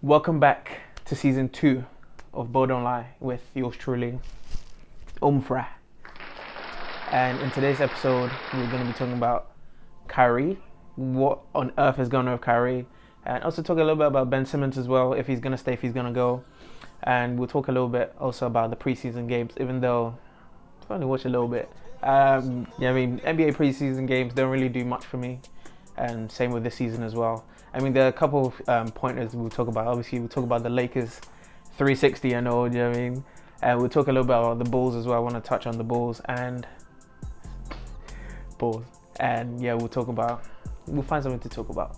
Welcome back to season 2 of Bo Don't Lie with yours truly, Umfra. And in today's episode, we're going to be talking about Kyrie, what on earth is going on with Kyrie, and also talk a little bit about Ben Simmons as well, if he's going to stay, if he's going to go. And we'll talk a little bit also about the preseason games, even though I've only watched a little bit. NBA preseason games don't really do much for me, and same with this season as well. I mean, there are a couple of pointers we'll talk about. Obviously, we'll talk about the Lakers 360 and all, you know what I mean? And we'll talk a little bit about the Bulls as well. I want to touch on the Bulls. And yeah, we'll find something to talk about.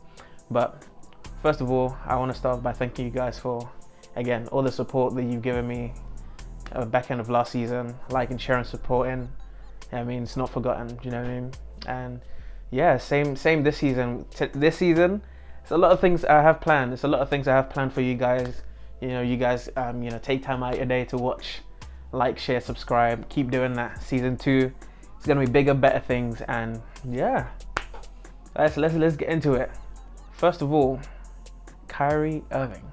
But first of all, I want to start by thanking you guys for, again, all the support that you've given me back end of last season, liking, sharing, supporting. I mean, it's not forgotten, you know what I mean? And yeah, same this season. This season, it's a lot of things I have planned. It's a lot of things I have planned for you guys. You guys, take time out your day to watch, like, share, subscribe. Keep doing that. Season 2, it's gonna be bigger, better things, and yeah, let's get into it. First of all, Kyrie Irving.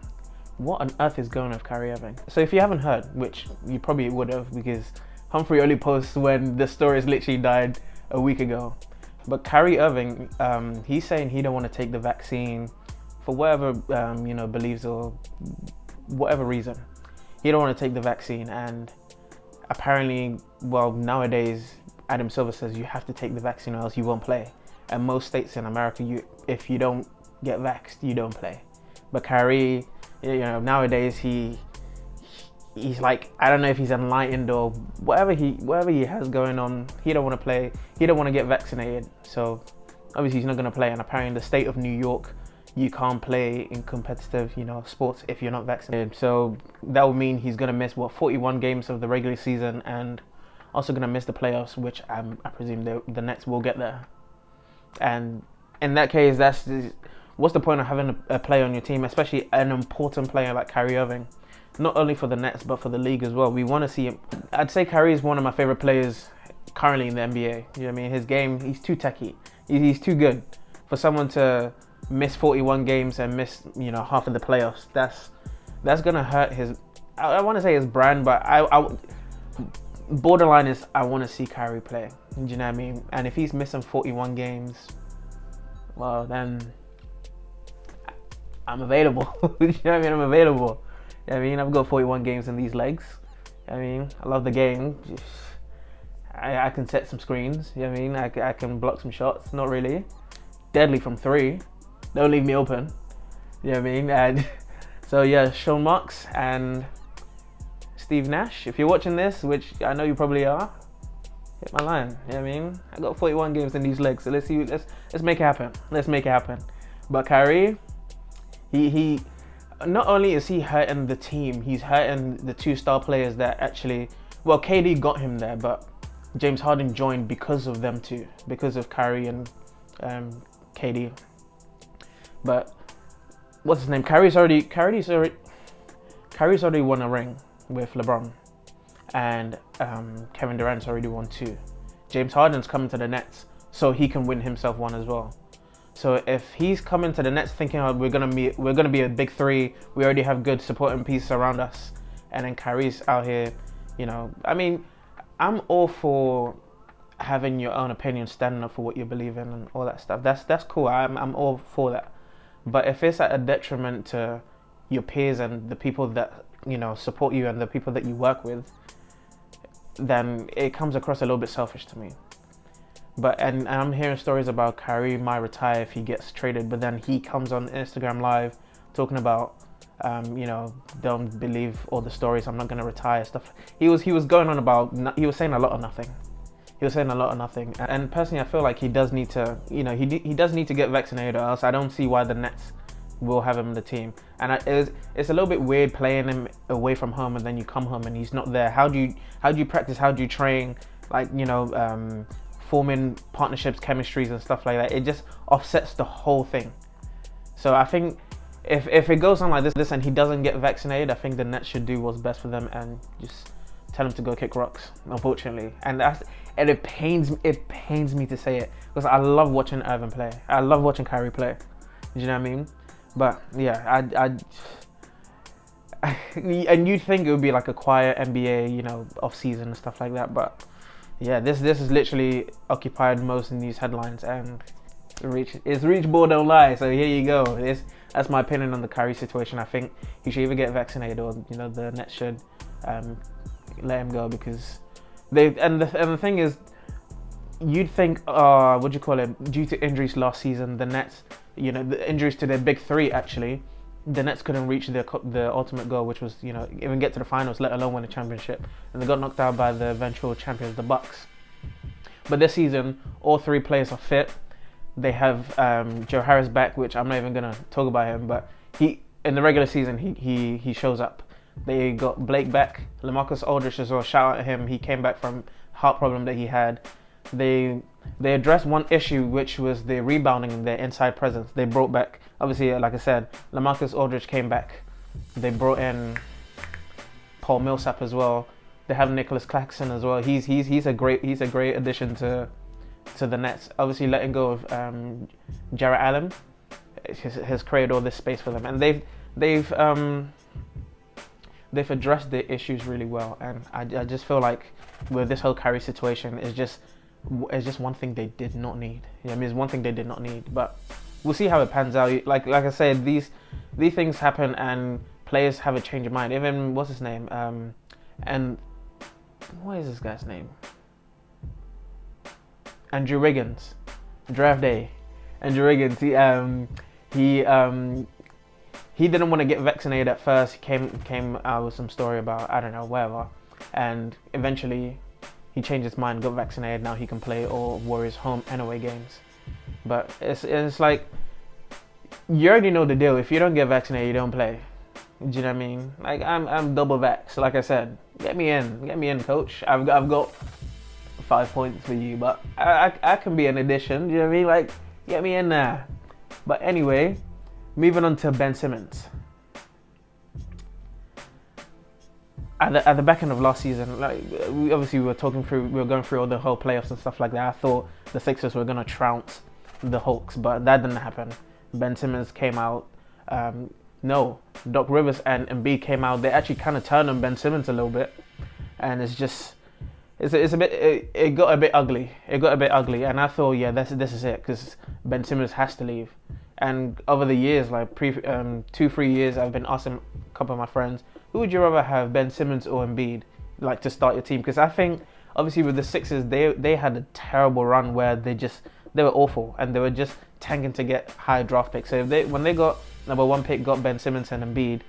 What on earth is going on with Kyrie Irving? So if you haven't heard, which you probably would have, because Humphrey only posts when the stories literally died a week ago. But Kyrie Irving, he's saying he don't want to take the vaccine for whatever, believes or whatever reason. He don't want to take the vaccine, and apparently, nowadays, Adam Silver says you have to take the vaccine or else you won't play. And most states in America, if you don't get vaxxed, you don't play. But Kyrie, nowadays he's like, I don't know if he's enlightened or whatever he has going on. He don't want to play. He don't want to get vaccinated. So obviously he's not going to play. And apparently in the state of New York, you can't play in competitive, sports if you're not vaccinated. So that would mean he's going to miss 41 games of the regular season, and also going to miss the playoffs, which I presume the Nets will get there. And in that case, what's the point of having a player on your team, especially an important player like Kyrie Irving? Not only for the Nets, but for the league as well. We want to see him. I'd say Kyrie is one of my favorite players currently in the NBA. You know what I mean? His game, he's too techie. He's too good. For someone to miss 41 games and miss, half of the playoffs, that's going to hurt his, I want to say his brand, but borderline is I want to see Kyrie play. Do you know what I mean? And if he's missing 41 games, well, then I'm available. You know what I mean? I'm available. I've got 41 games in these legs. I love the game. I can set some screens. I can block some shots. Not really. Deadly from 3. Don't leave me open. And so yeah, Sean Marks and Steve Nash. If you're watching this, which I know you probably are, hit my line. I got 41 games in these legs. So let's make it happen. Let's make it happen. But Kyrie, he not only is he hurting the team, he's hurting the 2 star players that actually, KD got him there, but James Harden joined because of them too, because of Kyrie and KD. But what's his name? Kyrie's already won a ring with LeBron, and Kevin Durant's already won 2. James Harden's coming to the Nets, so he can win himself one as well. So if he's coming to the Nets thinking, we're gonna be a big 3, we already have good supporting pieces around us, and then Kyrie's out here, I'm all for having your own opinion, standing up for what you believe in, and all that stuff. That's cool. I'm all for that. But if it's at a detriment to your peers and the people that support you and the people that you work with, then it comes across a little bit selfish to me. But and I'm hearing stories about Kyrie might retire if he gets traded, but then he comes on Instagram Live talking about, don't believe all the stories. I'm not going to retire stuff. He was going on about. He was saying a lot of nothing. And personally, I feel like he does need to, he does need to get vaccinated, or else I don't see why the Nets will have him in the team. And it's a little bit weird playing him away from home, and then you come home and he's not there. How do you practice? How do you train? Forming partnerships, chemistries and stuff like that. It just offsets the whole thing. So I think if it goes on like this and he doesn't get vaccinated, I think the Nets should do what's best for them and just tell him to go kick rocks, unfortunately. And it pains me to say it, because I love watching Irving play. I love watching Kyrie play. Do you know what I mean? But yeah, and you'd think it would be like a quiet NBA, off season and stuff like that. But yeah, this has literally occupied most news headlines, and it's reached ball don't lie. So here you go. That's my opinion on the Kyrie situation. I think he should either get vaccinated or the Nets should let him go, because the thing is, you'd think due to injuries last season, the Nets, the injuries to their big three actually, the Nets couldn't reach the ultimate goal, which was even get to the finals, let alone win a championship, and they got knocked out by the eventual champions, the Bucks. But this season, all three players are fit. They have Joe Harris back, which I'm not even gonna talk about him, but he in the regular season he shows up. They got Blake back, LaMarcus Aldridge as well. Shout out to him. He came back from heart problem that he had. They addressed one issue, which was the rebounding and their inside presence. They brought back, obviously, like I said, LaMarcus Aldridge came back. They brought in Paul Millsap as well. They have Nicholas Claxton as well. He's a great addition to the Nets. Obviously, letting go of Jarrett Allen has created all this space for them, and they've addressed the issues really well. And I just feel like with this whole Kyrie situation, it's just one thing they did not need. It's one thing they did not need. But we'll see how it pans out. Like I said, these things happen, and players have a change of mind. Even what's his name? And what is this guy's name? Andrew Wiggins, draft day. Andrew Wiggins. He didn't want to get vaccinated at first. He came out with some story about, I don't know, whatever, and eventually he changed his mind, got vaccinated. Now he can play all Warriors home and away games. But it's like, you already know the deal. If you don't get vaccinated, you don't play. Do you know what I mean? Like, I'm double vax. Like I said, get me in, coach. I've got 5 points for you, but I can be an addition. Do you know what I mean? Like, get me in there. But anyway, moving on to Ben Simmons. At the back end of last season, like we were going through all the whole playoffs and stuff like that. I thought the Sixers were gonna trounce the Hawks, but that didn't happen. Ben Simmons came out. No, Doc Rivers and Embiid came out. They actually kind of turned on Ben Simmons a little bit, and it got a bit ugly. And I thought, yeah, this is it, because Ben Simmons has to leave. And over the years, like 2-3 years, I've been asking a couple of my friends, who would you rather have, Ben Simmons or Embiid, like to start your team? Because I think, obviously, with the Sixers, they had a terrible run where they were awful, and they were just tanking to get high draft picks. So when they got number one pick, got Ben Simmons and Embiid,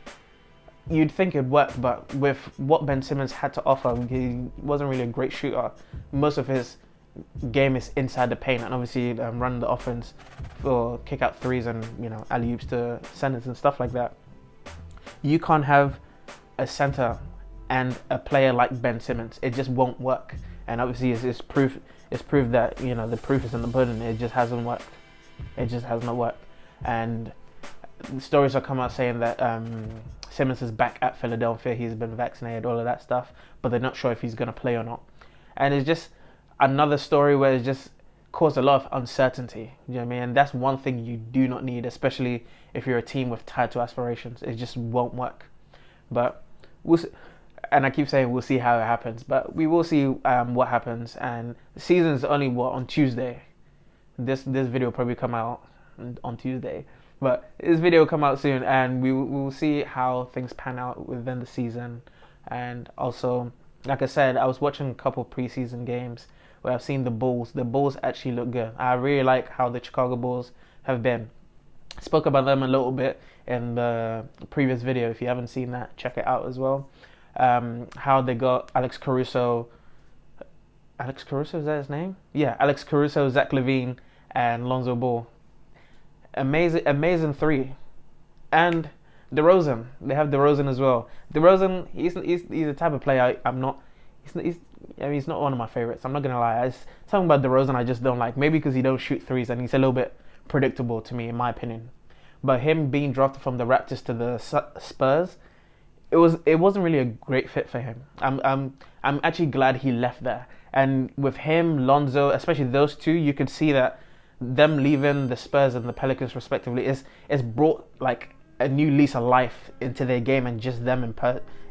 you'd think it'd work. But with what Ben Simmons had to offer, he wasn't really a great shooter. Most of his game is inside the paint, and obviously running the offense for kick out threes and alley-oops to centers and stuff like that. You can't have a center and a player like Ben Simmons. It just won't work. And obviously it's proof that the proof is in the pudding. It just hasn't worked. It just has not worked. And stories have come out saying that Simmons is back at Philadelphia. He's been vaccinated, all of that stuff, but they're not sure if he's going to play or not. And it's just another story where it's just caused a lot of uncertainty. You know what I mean? And that's one thing you do not need, especially if you're a team with title aspirations. It just won't work. But we'll see. And I keep saying we'll see how it happens, but we will see what happens. And the season's only on Tuesday. This video will probably come out on Tuesday, but this video will come out soon, and we will see how things pan out within the season. And also, like I said, I was watching a couple preseason games where I've seen the Bulls. The Bulls actually look good. I really like how the Chicago Bulls have been. I spoke about them a little bit in the previous video. If you haven't seen that, check it out as well. How they got Alex Caruso, is that his name? Yeah, Alex Caruso, Zach LaVine, and Lonzo Ball. Amazing three. And DeRozan, they have DeRozan as well. DeRozan, he's the type of player he's not one of my favorites. I'm not gonna lie. It's something about DeRozan I just don't like. Maybe because he don't shoot threes and he's a little bit predictable to me, in my opinion. But him being drafted from the Raptors to the Spurs, it wasn't really a great fit for him. I'm actually glad he left there. And with him, Lonzo, especially those two, you could see that them leaving the Spurs and the Pelicans respectively is brought like a new lease of life into their game and just them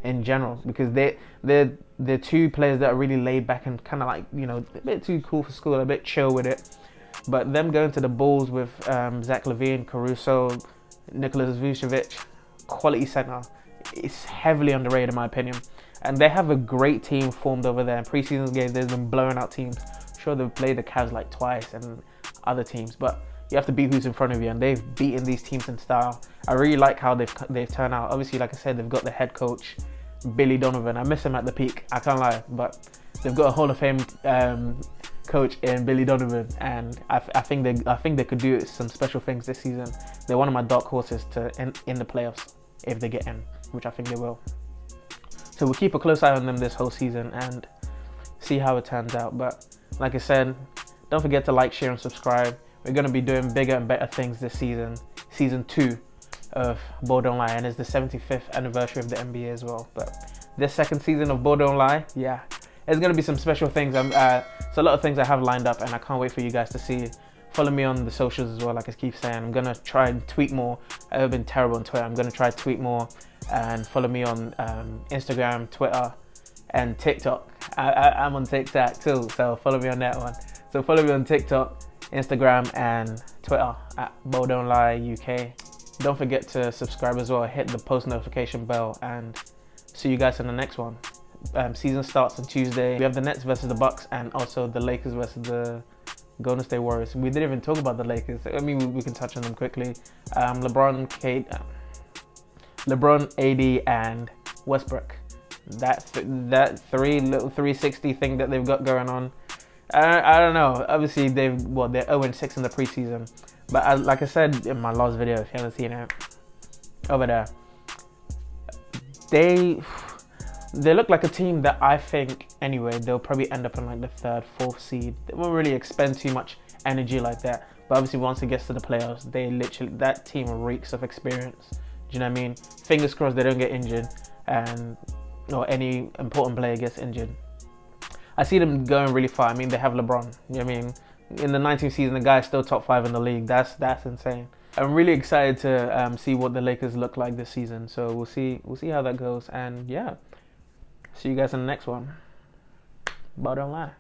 in general, because they're two players that are really laid back and kind of like, you know, a bit too cool for school, a bit chill with it. But them going to the Bulls with Zach LaVine, Caruso, Nicholas Vucevic, quality center, it's heavily underrated in my opinion. And they have a great team formed over there. In preseason games, they've been blowing out teams. Sure, they've played the Cavs like twice and other teams, but you have to beat who's in front of you, and they've beaten these teams in style. I really like how they've turned out. Obviously, like I said, they've got the head coach, Billy Donovan. I miss him at the peak, I can't lie, but they've got a Hall of Fame coach in Billy Donovan, and I think they could do some special things this season. They're one of my dark horses to in the playoffs if they get in, which I think they will. So we'll keep a close eye on them this whole season and see how it turns out. But like I said, don't forget to like, share, and subscribe. We're going to be doing bigger and better things this season, season 2 of Ball Don't Lie, and it's the 75th anniversary of the NBA as well. But this second season of Ball Don't Lie, yeah, there's going to be some special things. It's a lot of things I have lined up, and I can't wait for you guys to see. Follow me on the socials as well, like I keep saying. I'm going to try and tweet more. I've been terrible on Twitter. I'm going to try to tweet more, and follow me on Instagram, Twitter, and TikTok. I'm on TikTok too, so follow me on that one. So follow me on TikTok, Instagram, and Twitter at BallDontLieUk. Don't forget to subscribe as well. Hit the post notification bell, and see you guys in the next one. Season starts on Tuesday. We have the Nets versus the Bucks, and also the Lakers versus the Golden State Warriors. We didn't even talk about the Lakers. I mean, we can touch on them quickly. LeBron, AD, and Westbrook. That 360 thing that they've got going on. I don't know. Obviously, they're 0-6 in the preseason. But like I said in my last video, if you haven't seen it, over there, they look like a team that I think, anyway, they'll probably end up in like the 3rd, 4th seed. They won't really expend too much energy like that. But obviously, once it gets to the playoffs, that team reeks of experience. Do you know what I mean? Fingers crossed they don't get injured, or any important player gets injured. I see them going really far. I mean, they have LeBron. You know what I mean? In the 19th season, the guy's still top 5 in the league. That's insane. I'm really excited to see what the Lakers look like this season. So we'll see how that goes. And yeah, see you guys in the next one. Ball Don't Lie.